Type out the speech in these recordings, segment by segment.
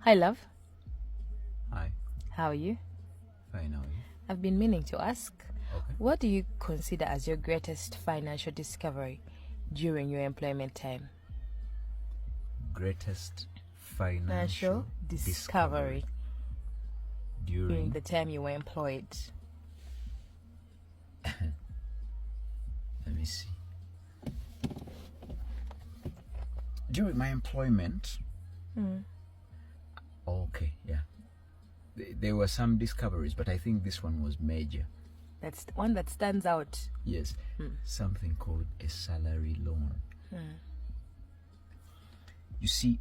Hi, love. Hi. How are you? Fine, how are you? I've been meaning to ask, Okay. what do you consider as your greatest financial discovery during your employment time? Greatest financial discovery during during the time you were employed. let me see. During my employment, okay, yeah. There were some discoveries, but I think this one was major. That's the one that stands out. Yes, something called a salary loan. You see,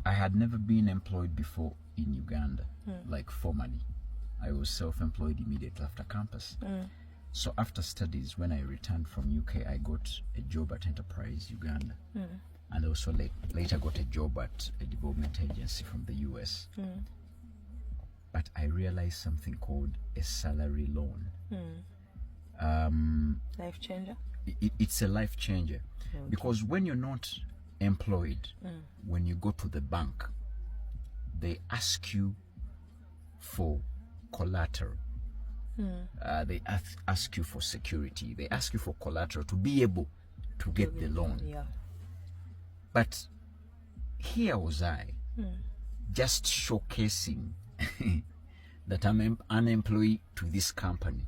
I had never been employed before in Uganda, like formally. I was self-employed immediately after campus. So after studies, when I returned from UK, I got a job at Enterprise Uganda, and also later got a job at a development agency from the US. But I realized something called a salary loan. Life changer? It's a life changer. Okay. Because when you're not employed, when you go to the bank, they ask you for collateral. They ask you for security. They ask you for collateral to be able to get the loan. Yeah. But here was I, just showcasing that I'm an employee to this company.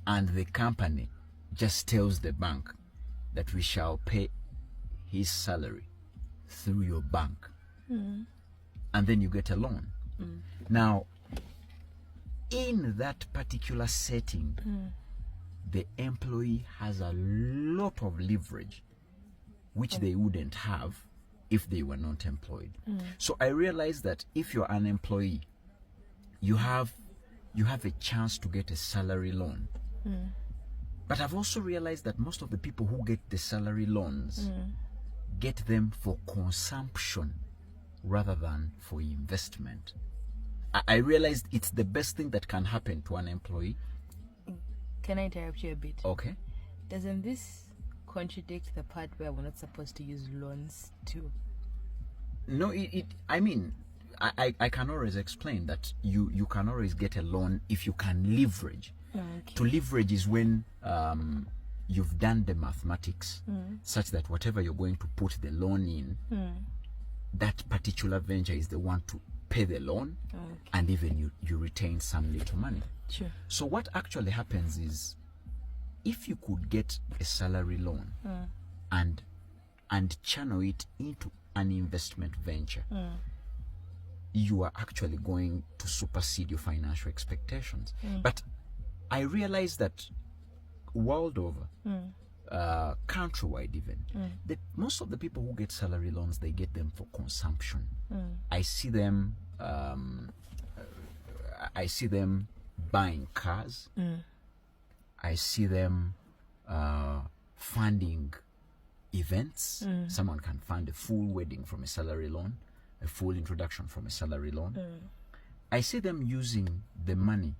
And the company just tells the bank that we shall pay his salary through your bank. And then you get a loan. Now, in that particular setting, the employee has a lot of leverage, which they wouldn't have if they were not employed. So I realized that if you're an employee, you have a chance to get a salary loan. But I've also realized that most of the people who get the salary loans get them for consumption rather than for investment. I realized it's the best thing that can happen to an employee. Can I interrupt you a bit? Okay. Doesn't this contradict the part where we're not supposed to use loans too? No, I mean, I can always explain that you can always get a loan if you can leverage. Okay. To leverage is when you've done the mathematics such that whatever you're going to put the loan in, that particular venture is the one to pay the loan, and even you retain some little money. Sure. So what actually happens is, if you could get a salary loan and channel it into an investment venture, you are actually going to supersede your financial expectations. But I realized that world over, countrywide even, that most of the people who get salary loans, they get them for consumption. I see them buying cars. I see them funding events. Someone can fund a full wedding from a salary loan, a full introduction from a salary loan. I see them using the money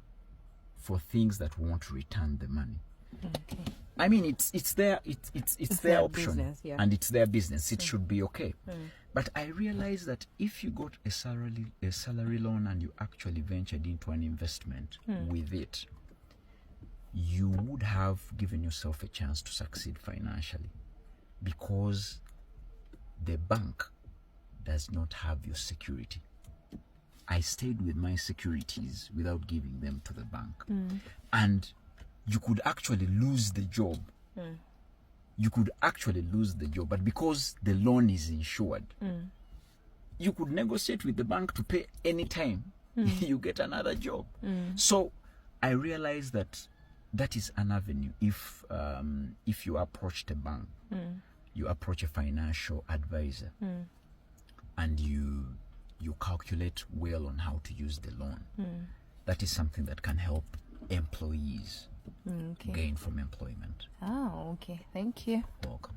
for things that won't return the money. Okay. I mean, it's their option, business, yeah. and it's their business. It should be okay. But I realized that if you got a salary loan and you actually ventured into an investment with it, you would have given yourself a chance to succeed financially, because the bank does not have your security. I stayed with my securities without giving them to the bank. And you could actually lose the job. You could actually lose the job, but because the loan is insured, you could negotiate with the bank to pay any time you get another job. So I realized that that is an avenue. If you approach the bank, you approach a financial advisor, and you calculate well on how to use the loan, that is something that can help employees gain from employment. Oh, okay. Thank you. Welcome.